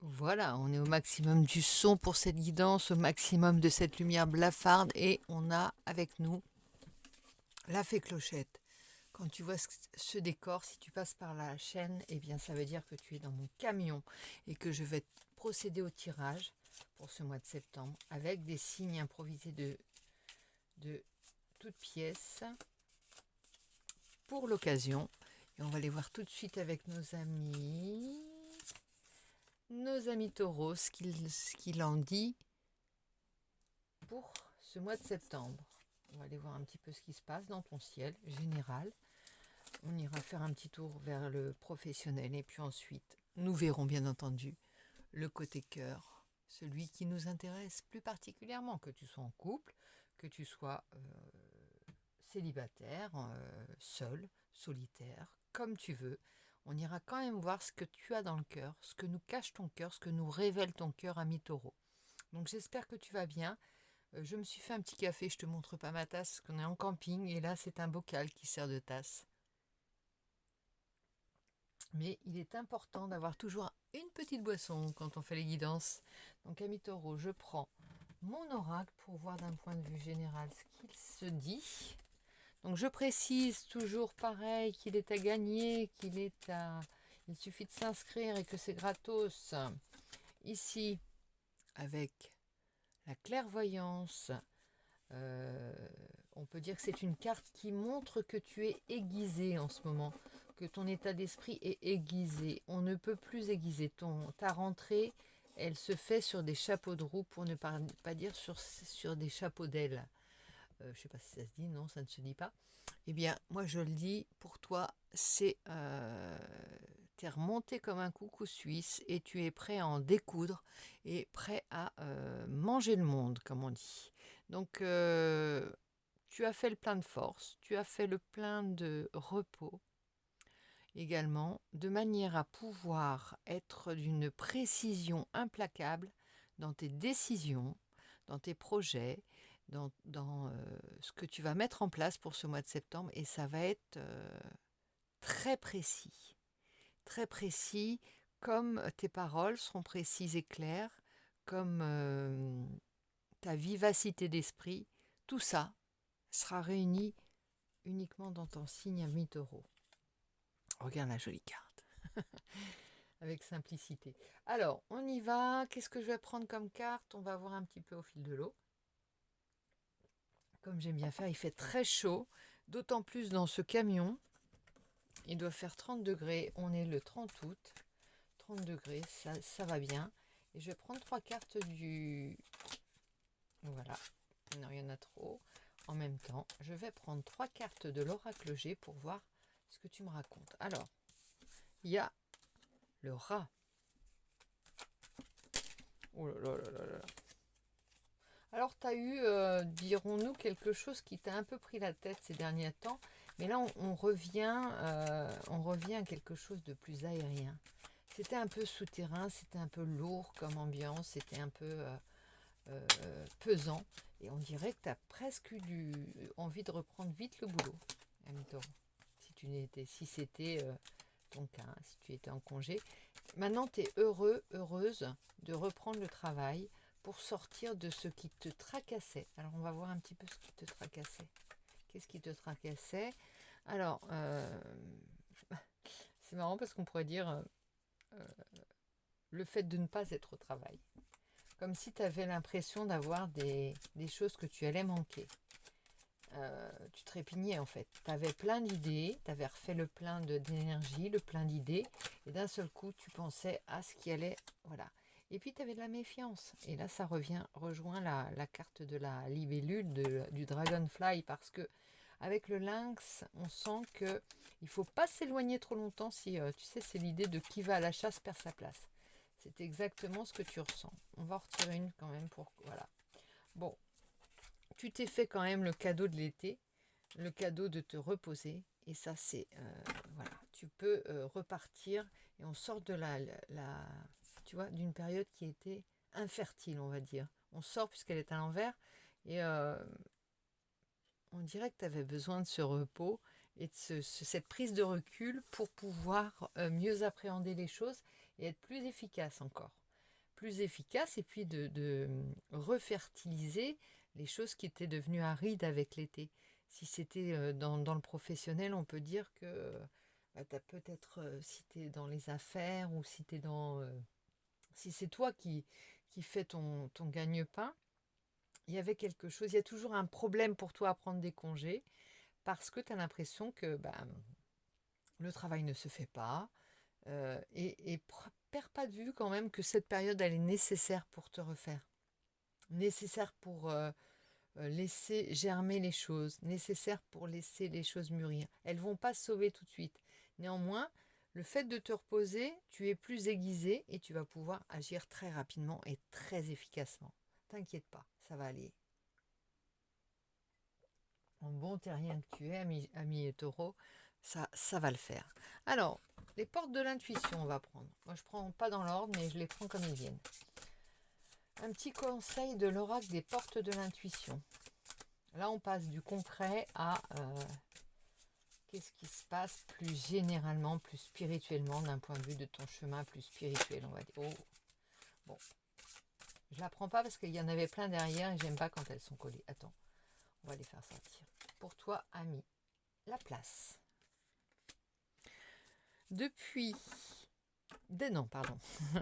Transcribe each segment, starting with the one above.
Voilà, on est au maximum du son pour cette guidance, au maximum de cette lumière blafarde et on a avec nous la fée Clochette. Quand tu vois ce décor, si tu passes par la chaîne, eh bien ça veut dire que tu es dans mon camion et que je vais procéder au tirage pour ce mois de septembre avec des signes improvisés de toutes pièces pour l'occasion. Et on va les voir tout de suite avec nos amis taureaux, ce qu'il en dit pour ce mois de septembre. On va aller voir un petit peu ce qui se passe dans ton ciel général. On ira faire un petit tour vers le professionnel et puis ensuite, nous verrons bien entendu le côté cœur, celui qui nous intéresse plus particulièrement, que tu sois en couple, que tu sois célibataire, seul, solitaire, comme tu veux. On ira quand même voir ce que tu as dans le cœur, ce que nous cache ton cœur, ce que nous révèle ton cœur, ami taureau. Donc j'espère que tu vas bien. Je me suis fait un petit café, je te montre pas ma tasse, parce qu'on est en camping, et là c'est un bocal qui sert de tasse. Mais il est important d'avoir toujours une petite boisson quand on fait les guidances. Donc, ami taureau, je prends mon oracle pour voir d'un point de vue général ce qu'il se dit. Donc, je précise toujours pareil qu'il est à gagner, qu'il est à. Il suffit de s'inscrire et que c'est gratos. Ici, avec la clairvoyance, euh, on peut dire que c'est une carte qui montre que tu es aiguisé en ce moment, que ton état d'esprit est aiguisé. On ne peut plus aiguiser. Ta rentrée, elle se fait sur des chapeaux de roue, pour ne pas dire sur des chapeaux d'ailes. Je ne sais pas si ça se dit, non, ça ne se dit pas. Eh bien, moi je le dis, pour toi, c'est... t'es remonté comme un coucou suisse et tu es prêt à en découdre et prêt à manger le monde, comme on dit. Donc, tu as fait le plein de force, tu as fait le plein de repos également, de manière à pouvoir être d'une précision implacable dans tes décisions, dans tes projets, dans ce que tu vas mettre en place pour ce mois de septembre. Et ça va être très précis, très précis, comme tes paroles seront précises et claires, comme ta vivacité d'esprit, tout ça sera réuni uniquement dans ton signe à mi-taureau. Regarde la jolie carte, avec simplicité. Alors, on y va. Qu'est-ce que je vais prendre comme carte? On va voir un petit peu au fil de l'eau. Comme j'aime bien faire, il fait très chaud, d'autant plus dans ce camion. Il doit faire 30 degrés. On est le 30 août. 30 degrés, ça va bien. Et je vais prendre 3 cartes du... Voilà. Non, il y en a trop. En même temps, je vais prendre 3 cartes de l'oracle G pour voir ce que tu me racontes. Alors, il y a le rat. Oh là là là là là. Alors, tu as eu, dirons-nous, quelque chose qui t'a un peu pris la tête ces derniers temps. Mais là, on revient à quelque chose de plus aérien. C'était un peu souterrain, c'était un peu lourd comme ambiance, c'était un peu pesant. Et on dirait que tu as presque eu envie de reprendre vite le boulot, ami taureau. Si c'était ton cas, si tu étais en congé. Maintenant, tu es heureuse de reprendre le travail pour sortir de ce qui te tracassait. Alors, on va voir un petit peu ce qui te tracassait. Qu'est-ce qui te tracassait? Alors, c'est marrant parce qu'on pourrait dire le fait de ne pas être au travail. Comme si tu avais l'impression d'avoir des choses que tu allais manquer. Tu trépignais en fait. Tu avais plein d'idées, tu avais refait le plein d'énergie, le plein d'idées, et d'un seul coup, tu pensais à ce qui allait. Voilà. Et puis, tu avais de la méfiance. Et là, ça rejoint la carte de la libellule, du dragonfly, parce que avec le lynx, on sent que il faut pas s'éloigner trop longtemps. Si tu sais, c'est l'idée de qui va à la chasse perd sa place. C'est exactement ce que tu ressens. On va en retirer une quand même pour... Voilà. Bon, tu t'es fait quand même le cadeau de l'été, le cadeau de te reposer. Et ça, c'est... voilà, tu peux repartir et on sort de tu vois, d'une période qui était infertile, on va dire. On sort puisqu'elle est à l'envers et on dirait que tu avais besoin de ce repos et de cette prise de recul pour pouvoir mieux appréhender les choses et être plus efficace encore. plus efficace et puis de refertiliser les choses qui étaient devenues arides avec l'été. Si c'était dans le professionnel, on peut dire que bah, tu as peut-être, si tu es dans les affaires ou si tu es dans... si c'est toi qui fais ton gagne-pain, il y avait quelque chose, il y a toujours un problème pour toi à prendre des congés parce que tu as l'impression que bah, le travail ne se fait pas et perds pas de vue quand même que cette période, elle est nécessaire pour te refaire, nécessaire pour laisser germer les choses, nécessaire pour laisser les choses mûrir. Elles vont pas se sauver tout de suite. Néanmoins, le fait de te reposer, tu es plus aiguisé et tu vas pouvoir agir très rapidement et très efficacement. T'inquiète pas, ça va aller. En bon terrien que tu es, ami taureau, ça va le faire. Alors, les portes de l'intuition, on va prendre. Moi, je prends pas dans l'ordre, mais je les prends comme ils viennent. Un petit conseil de l'oracle des portes de l'intuition. Là, on passe du concret à qu'est-ce qui se passe plus généralement, plus spirituellement, d'un point de vue de ton chemin plus spirituel, on va dire. Oh, bon, je la prends pas parce qu'il y en avait plein derrière et j'aime pas quand elles sont collées. Attends, on va les faire sortir. Pour toi, ami, la place. Non, pardon.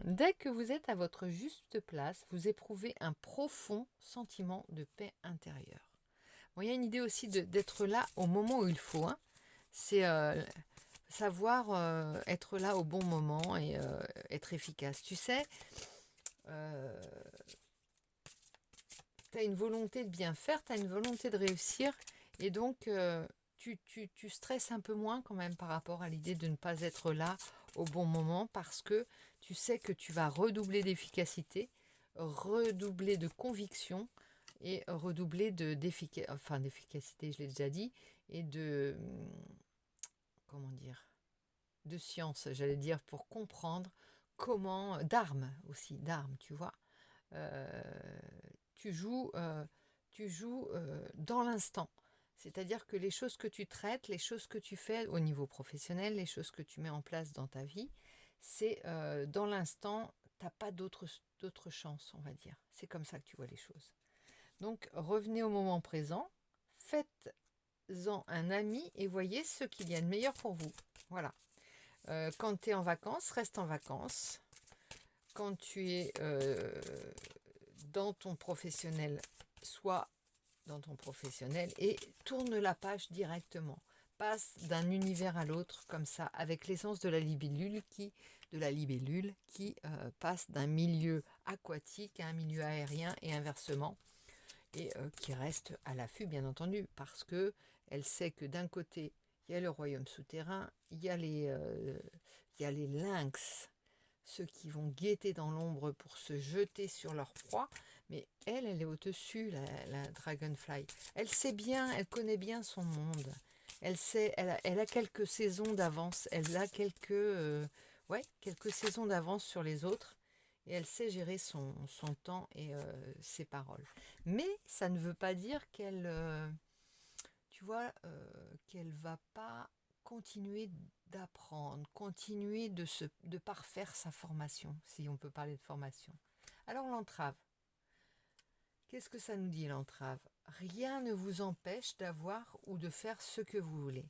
Dès que vous êtes à votre juste place, vous éprouvez un profond sentiment de paix intérieure. Bon, il y a une idée aussi d'être là au moment où il faut. Hein. C'est savoir être là au bon moment et être efficace. Tu sais, tu as une volonté de bien faire, tu as une volonté de réussir et donc tu stresses un peu moins quand même par rapport à l'idée de ne pas être là au bon moment parce que tu sais que tu vas redoubler d'efficacité, redoubler de conviction et redoubler d'efficacité, je l'ai déjà dit, et de, comment dire, de science, j'allais dire, pour comprendre comment, d'armes, tu vois. Euh, tu joues dans l'instant. C'est-à-dire que les choses que tu traites, les choses que tu fais au niveau professionnel, les choses que tu mets en place dans ta vie, c'est dans l'instant, tu n'as pas d'autre chance, on va dire. C'est comme ça que tu vois les choses. Donc, revenez au moment présent, faites-en un ami et voyez ce qu'il y a de meilleur pour vous. Voilà. Quand tu es en vacances, reste en vacances. Quand tu es dans ton professionnel, sois dans ton professionnel et tourne la page directement. Passe d'un univers à l'autre comme ça, avec l'essence de la libellule qui passe d'un milieu aquatique à un milieu aérien et inversement, et qui reste à l'affût bien entendu, parce que elle sait que d'un côté il y a le royaume souterrain, il y a les lynx, ceux qui vont guetter dans l'ombre pour se jeter sur leur proie, mais elle est au-dessus, la dragonfly. Elle sait bien, elle connaît bien son monde. Elle sait, elle a quelques saisons d'avance, elle a quelques saisons d'avance sur les autres, et elle sait gérer son temps et ses paroles. Mais ça ne veut pas dire qu'elle, tu vois, qu'elle va pas continuer d'apprendre, continuer de parfaire sa formation, si on peut parler de formation. Alors l'entrave, qu'est-ce que ça nous dit l'entrave? Rien ne vous empêche d'avoir ou de faire ce que vous voulez.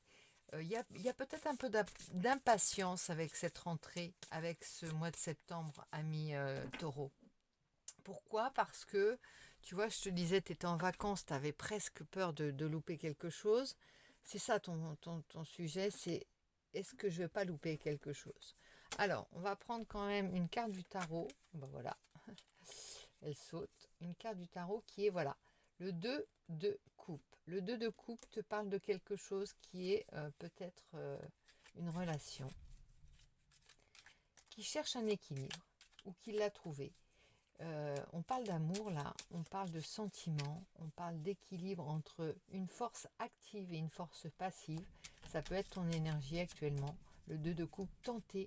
Il y a peut-être un peu d'impatience avec cette rentrée, avec ce mois de septembre, ami taureau. Pourquoi? Parce que, tu vois, je te disais, tu étais en vacances, tu avais presque peur de louper quelque chose. C'est ça ton sujet, c'est est-ce que je ne vais pas louper quelque chose? Alors, on va prendre quand même une carte du tarot. Ben voilà, elle saute. Une carte du tarot qui est, voilà, le 2 de coupe. Le 2 de coupe te parle de quelque chose qui est peut-être une relation qui cherche un équilibre ou qui l'a trouvé. On parle d'amour là, on parle de sentiments, on parle d'équilibre entre une force active et une force passive. Ça peut être ton énergie actuellement. Le 2 de coupe, tenter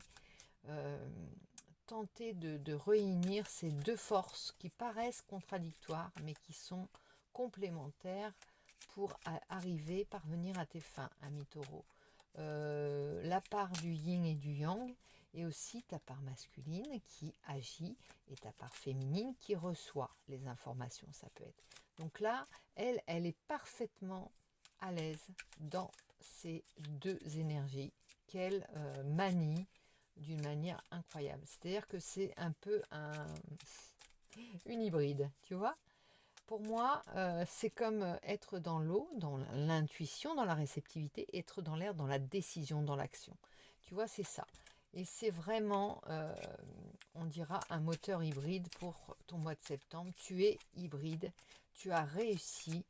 de réunir ces deux forces qui paraissent contradictoires mais qui sont complémentaires pour parvenir à tes fins, ami taureau. La part du yin et du yang, et aussi ta part masculine qui agit et ta part féminine qui reçoit les informations, ça peut être. Donc là, elle est parfaitement à l'aise dans ces deux énergies qu'elle manie d'une manière incroyable. C'est-à-dire que c'est un peu une hybride, tu vois. Pour moi, c'est comme être dans l'eau, dans l'intuition, dans la réceptivité, être dans l'air, dans la décision, dans l'action. Tu vois, c'est ça. Et c'est vraiment, on dira, un moteur hybride pour ton mois de septembre. Tu es hybride. Tu as réussi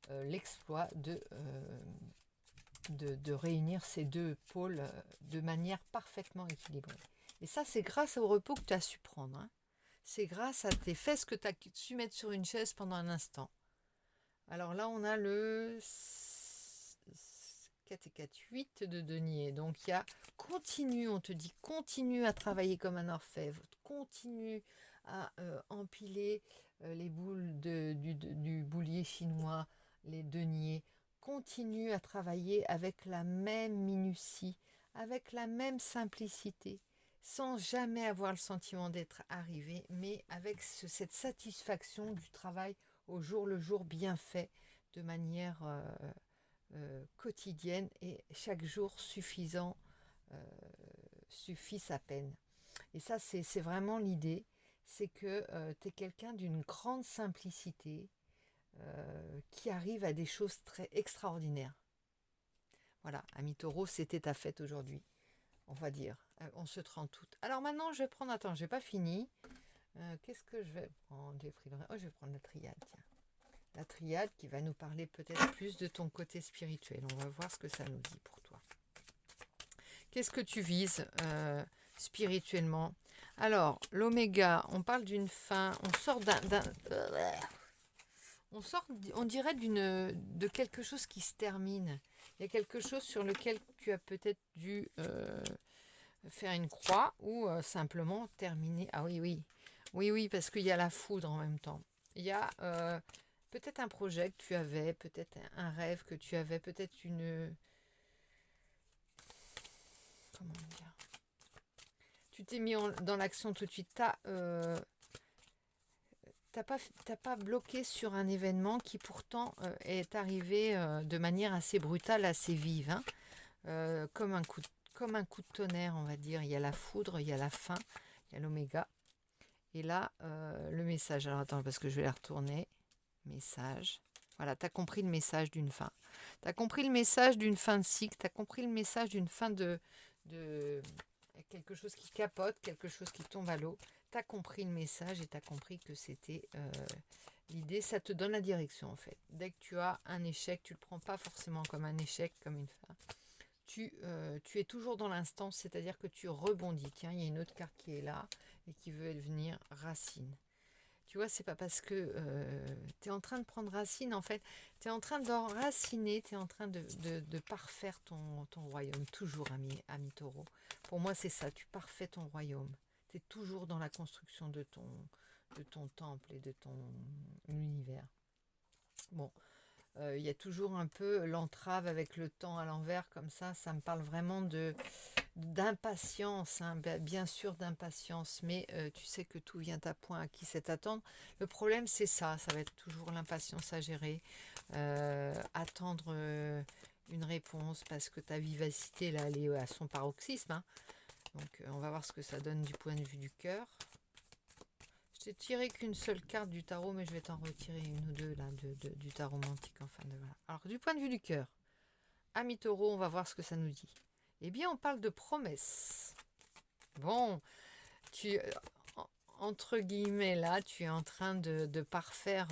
l'exploit de réunir ces deux pôles de manière parfaitement équilibrée. Et ça, c'est grâce au repos que tu as su prendre. Hein. C'est grâce à tes fesses que tu as su mettre sur une chaise pendant un instant. Alors là, on a le 4 et 4, 8 de denier. Donc il y a continue, on te dit continue à travailler comme un orfèvre, continue à empiler les boules du boulier chinois, les deniers, continue à travailler avec la même minutie, avec la même simplicité, sans jamais avoir le sentiment d'être arrivé, mais avec cette satisfaction du travail au jour le jour bien fait, de manière quotidienne et chaque jour suffisant suffit sa peine. Et ça, c'est vraiment l'idée, c'est que tu es quelqu'un d'une grande simplicité qui arrive à des choses très extraordinaires. Voilà, ami Taureau, c'était ta fête aujourd'hui, on va dire. On se trend toutes. Alors maintenant, je vais prendre, attends, j'ai pas fini. Qu'est-ce que je vais prendre? Je vais prendre la triade, tiens. La triade qui va nous parler peut-être plus de ton côté spirituel. On va voir ce que ça nous dit pour toi. Qu'est-ce que tu vises spirituellement? Alors, l'oméga, on parle d'une fin, on sort on dirait de quelque chose qui se termine. Il y a quelque chose sur lequel tu as peut-être dû faire une croix ou simplement terminer. Ah oui, oui. Oui, oui, parce qu'il y a la foudre en même temps. Il y a peut-être un projet que tu avais, peut-être un rêve que tu avais, peut-être une... Comment dire? Tu t'es mis dans l'action tout de suite. T'as pas bloqué sur un événement qui pourtant est arrivé de manière assez brutale, assez vive. Hein, comme un coup de tonnerre, on va dire. Il y a la foudre, il y a la fin, il y a l'oméga. Et là, le message. Alors attends, parce que je vais la retourner. Message. Voilà, tu as compris le message d'une fin. Tu as compris le message d'une fin de cycle. Tu as compris le message d'une fin de quelque chose qui capote, quelque chose qui tombe à l'eau. Tu as compris le message et tu as compris que c'était l'idée. Ça te donne la direction en fait. Dès que tu as un échec, tu ne le prends pas forcément comme un échec, comme une fin. Tu es toujours dans l'instant, c'est-à-dire que tu rebondis. Tiens, il y a une autre carte qui est là et qui veut devenir racine. Tu vois, c'est pas parce que tu es en train de prendre racine, en fait, tu es en train d'enraciner, tu es en train de parfaire ton royaume, toujours, ami Taureau. Pour moi, c'est ça, tu parfais ton royaume. Tu es toujours dans la construction de ton temple et de ton univers. Bon, il y a toujours un peu l'entrave avec le temps à l'envers, comme ça me parle vraiment d'impatience, hein, bien sûr d'impatience, mais tu sais que tout vient à point, à qui c'est attendre. Le problème, c'est ça va être toujours l'impatience à gérer, attendre une réponse parce que ta vivacité, là, elle est à son paroxysme. Hein. Donc, on va voir ce que ça donne du point de vue du cœur. Je t'ai tiré qu'une seule carte du tarot, mais je vais t'en retirer une ou deux là, du tarot mantique. Enfin, voilà. Alors, du point de vue du cœur, ami Taureau, on va voir ce que ça nous dit. Eh bien, on parle de promesses. Bon, entre guillemets, là, tu es en train de parfaire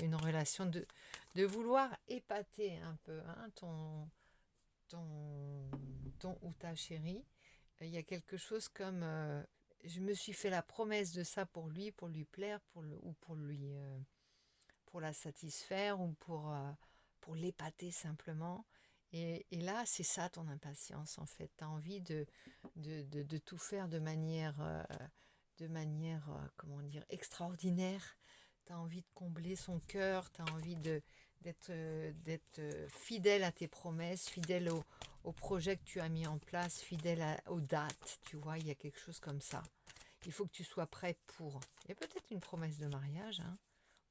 une relation, de vouloir épater un peu hein, ton ou ta chérie. Il y a quelque chose comme je me suis fait la promesse de ça pour lui plaire, ou pour la satisfaire, ou pour l'épater simplement. Et là, c'est ça ton impatience en fait. Tu as envie de tout faire de manière, comment dire, extraordinaire. Tu as envie de combler son cœur, tu as envie d'être fidèle à tes promesses, fidèle au projet que tu as mis en place, fidèle aux dates, tu vois, il y a quelque chose comme ça. Il faut que tu sois prêt pour. Il y a peut-être une promesse de mariage, hein,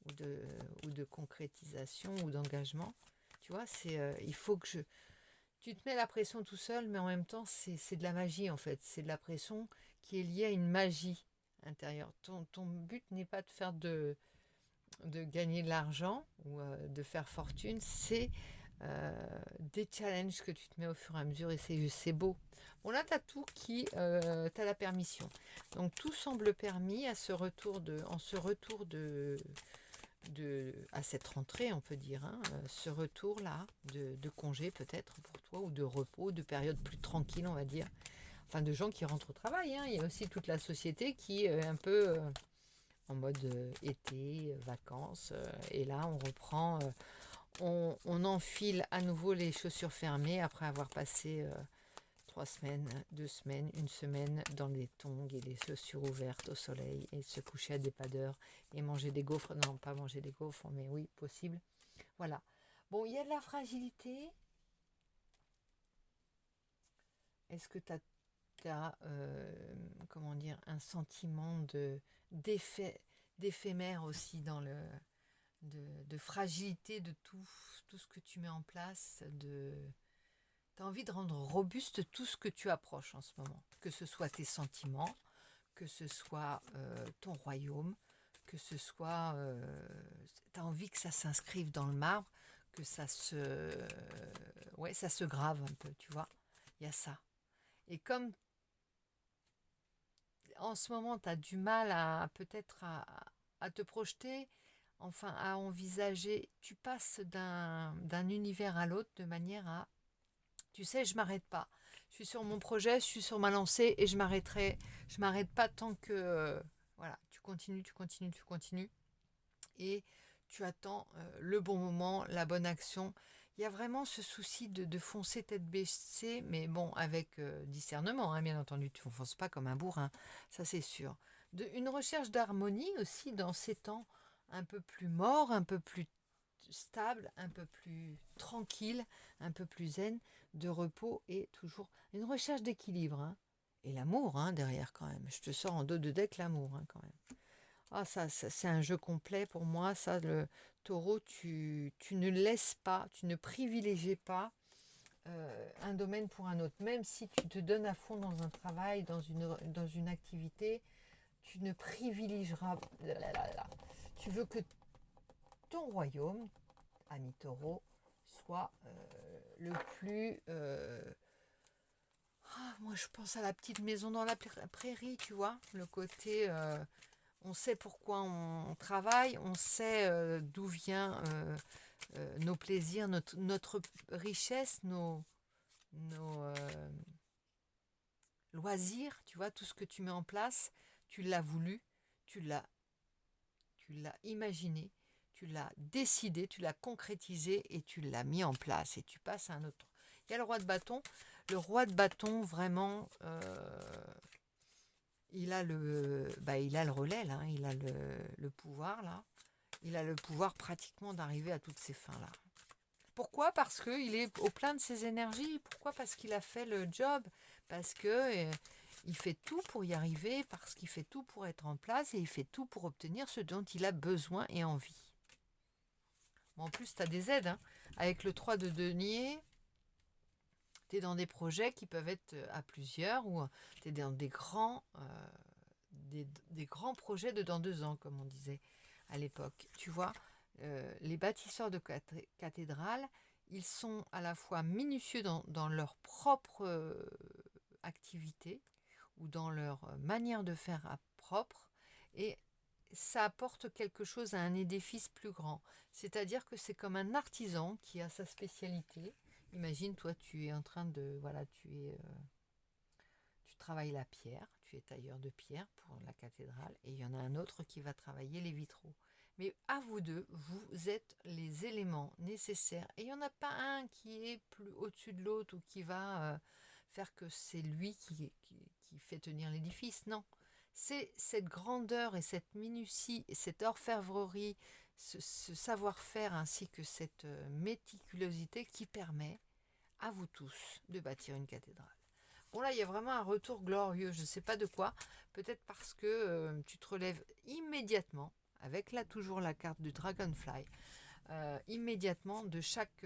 ou de concrétisation ou d'engagement. Tu vois, il faut que tu te mets la pression tout seul, mais en même temps, c'est de la magie en fait. C'est de la pression qui est liée à une magie intérieure. Ton but n'est pas de faire de gagner de l'argent ou de faire fortune, c'est des challenges que tu te mets au fur et à mesure et c'est beau. Bon là, tu as tout tu as la permission. Donc tout semble permis en ce retour à cette rentrée, on peut dire, hein, ce retour-là de congé peut-être pour toi, ou de repos, de période plus tranquille, on va dire. Enfin, de gens qui rentrent au travail, hein. Il y a aussi toute la société qui est un peu en mode été, vacances. Et là, on reprend, on enfile à nouveau les chaussures fermées après avoir passé 3 semaines, 2 semaines, une semaine dans les tongs et les chaussures ouvertes au soleil et se coucher à des pas d'heure et manger des gaufres. Non, pas manger des gaufres, mais oui, possible. Voilà. Bon, il y a de la fragilité. Est-ce que tu as, comment dire, un sentiment d'éphémère aussi de fragilité de tout ce que tu mets en place, tu as envie de rendre robuste tout ce que tu approches en ce moment, que ce soit tes sentiments, que ce soit ton royaume, que ce soit... tu as envie que ça s'inscrive dans le marbre, que ouais, ça se grave un peu, tu vois. Il y a ça. Et comme en ce moment, tu as du mal à te projeter, enfin à envisager, tu passes d'un univers à l'autre de manière à tu sais, je m'arrête pas. Je suis sur mon projet, je suis sur ma lancée et je m'arrête pas tant que voilà, tu continues, tu continues, tu continues et tu attends le bon moment, la bonne action. Il y a vraiment ce souci de foncer tête baissée, mais bon, avec discernement, hein, bien entendu, tu ne fonces pas comme un bourrin, ça c'est sûr. Une recherche d'harmonie aussi dans ces temps un peu plus morts, un peu plus stable, un peu plus tranquille, un peu plus zen, de repos et toujours une recherche d'équilibre. Hein. Et l'amour derrière quand même. Je te sors en dos de deck l'amour quand même. Ah ça c'est un jeu complet pour moi. Ça, le taureau, tu ne laisses pas, tu ne privilégies pas un domaine pour un autre. Même si tu te donnes à fond dans un travail, dans une activité, tu ne privilégieras... Tu veux que ton royaume, ami taureau, soit le plus... moi, je pense à la petite maison dans la prairie, tu vois. Le côté, on sait pourquoi on travaille, on sait d'où vient nos plaisirs, notre richesse, nos loisirs, tu vois, tout ce que tu mets en place, tu l'as voulu, tu l'as imaginé, tu l'as décidé, tu l'as concrétisé et tu l'as mis en place et tu passes à un autre. Il y a le roi de bâton. Le roi de bâton, vraiment, il a il a le relais, là, il a le pouvoir, là. Il a le pouvoir pratiquement d'arriver à toutes ses fins, là. Pourquoi? Parce qu'il est au plein de ses énergies. Pourquoi? Parce qu'il a fait le job. Parce que il fait tout pour y arriver, parce qu'il fait tout pour être en place et il fait tout pour obtenir ce dont il a besoin et envie. Bon, en plus, tu as des aides. Hein. Avec le 3 de denier, tu es dans des projets qui peuvent être à plusieurs ou tu es dans des grands projets de dans 2 ans, comme on disait à l'époque. Tu vois, les bâtisseurs de cathédrales, ils sont à la fois minutieux dans leur propre activité ou dans leur manière de faire propre et ça apporte quelque chose à un édifice plus grand. C'est-à-dire que c'est comme un artisan qui a sa spécialité. Imagine, toi, tu es en train de... Voilà, tu travailles la pierre, tu es tailleur de pierre pour la cathédrale, et il y en a un autre qui va travailler les vitraux. Mais à vous deux, vous êtes les éléments nécessaires. Et il n'y en a pas un qui est plus au-dessus de l'autre ou qui va faire que c'est lui qui fait tenir l'édifice. Non. C'est cette grandeur et cette minutie et cette orfèvrerie ce savoir-faire ainsi que cette méticulosité qui permet à vous tous de bâtir une cathédrale. Bon là, il y a vraiment un retour glorieux, je ne sais pas de quoi, peut-être parce que tu te relèves immédiatement, avec là toujours la carte du Dragonfly, immédiatement de chaque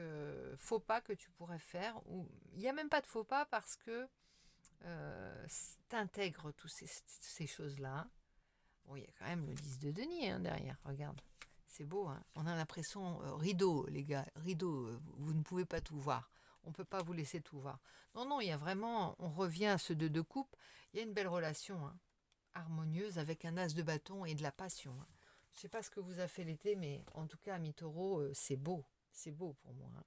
faux pas que tu pourrais faire, ou il n'y a même pas de faux pas parce que tu intègres toutes ces choses-là. Bon, il y a quand même le 10 de denier derrière, regarde. C'est beau, hein. On a l'impression, rideau, les gars, rideau, vous ne pouvez pas tout voir. On ne peut pas vous laisser tout voir. Non, non, il y a vraiment, on revient à ce 2 de coupe. Il y a une belle relation, hein, harmonieuse avec un as de bâton et de la passion. Hein. Je ne sais pas ce que vous a fait l'été, mais en tout cas, ami taureau, c'est beau. C'est beau pour moi. Hein.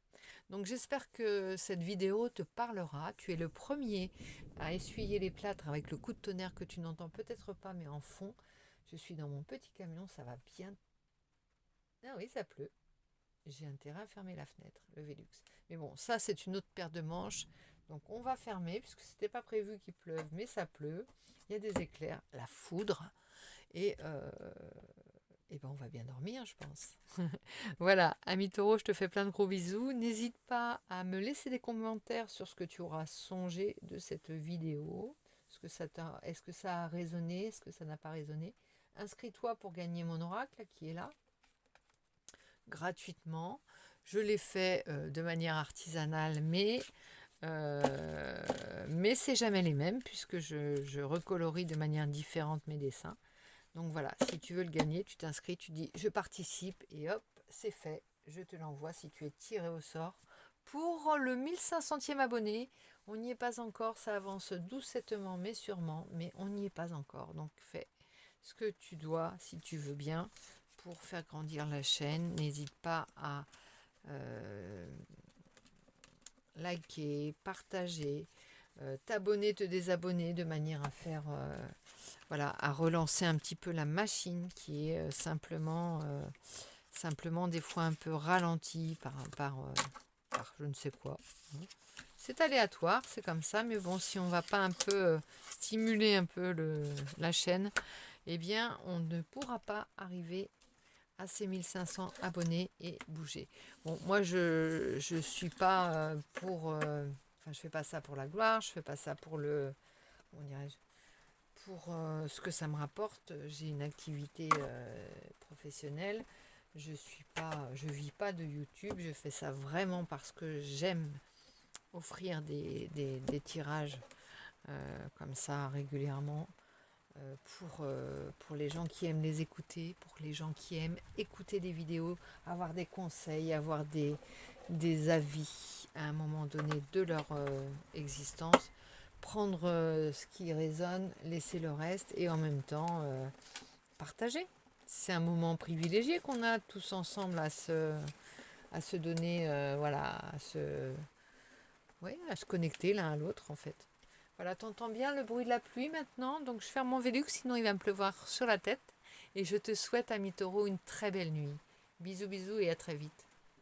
Donc j'espère que cette vidéo te parlera. Tu es le premier à essuyer les plâtres avec le coup de tonnerre que tu n'entends peut-être pas, mais en fond. Je suis dans mon petit camion, ça va bien. Ah oui, ça pleut. J'ai intérêt à fermer la fenêtre, le Velux. Mais bon, ça c'est une autre paire de manches. Donc on va fermer, puisque c'était pas prévu qu'il pleuve, mais ça pleut. Il y a des éclairs, la foudre. Et ben on va bien dormir, je pense. Voilà, ami taureau, je te fais plein de gros bisous. N'hésite pas à me laisser des commentaires sur ce que tu auras songé de cette vidéo. Est-ce que ça a résonné? Est-ce que ça n'a pas résonné? Inscris-toi pour gagner mon oracle qui est là, gratuitement. Je l'ai fait de manière artisanale, mais c'est jamais les mêmes puisque je recolorie de manière différente mes dessins. Donc voilà, si tu veux le gagner, tu t'inscris, tu dis je participe et hop, c'est fait. Je te l'envoie si tu es tiré au sort pour le 1500e abonné. On n'y est pas encore, ça avance doucettement mais sûrement, mais on n'y est pas encore. Donc fais ce que tu dois si tu veux bien pour faire grandir la chaîne. N'hésite pas à liker, partager, t'abonner, te désabonner de manière à faire voilà, à relancer un petit peu la machine qui est simplement des fois un peu ralentie par je ne sais quoi. C'est aléatoire, c'est comme ça, mais bon, si on va pas un peu stimuler un peu la chaîne, eh bien, on ne pourra pas arriver à ces 1500 abonnés et bouger. Bon, moi, je suis pas pour... je fais pas ça pour la gloire, je fais pas ça pour le... On dirait pour ce que ça me rapporte. J'ai une activité professionnelle. Je vis pas de YouTube. Je fais ça vraiment parce que j'aime offrir des tirages comme ça régulièrement pour les gens qui aiment les écouter, pour les gens qui aiment écouter des vidéos, avoir des conseils, avoir des avis à un moment donné de leur existence, prendre ce qui résonne, laisser le reste et en même temps partager. C'est un moment privilégié qu'on a tous ensemble à se donner, voilà, à se connecter l'un à l'autre en fait. Voilà, t'entends bien le bruit de la pluie maintenant, donc je ferme mon Velux, sinon il va me pleuvoir sur la tête. Et je te souhaite, ami taureau, une très belle nuit. Bisous, bisous et à très vite.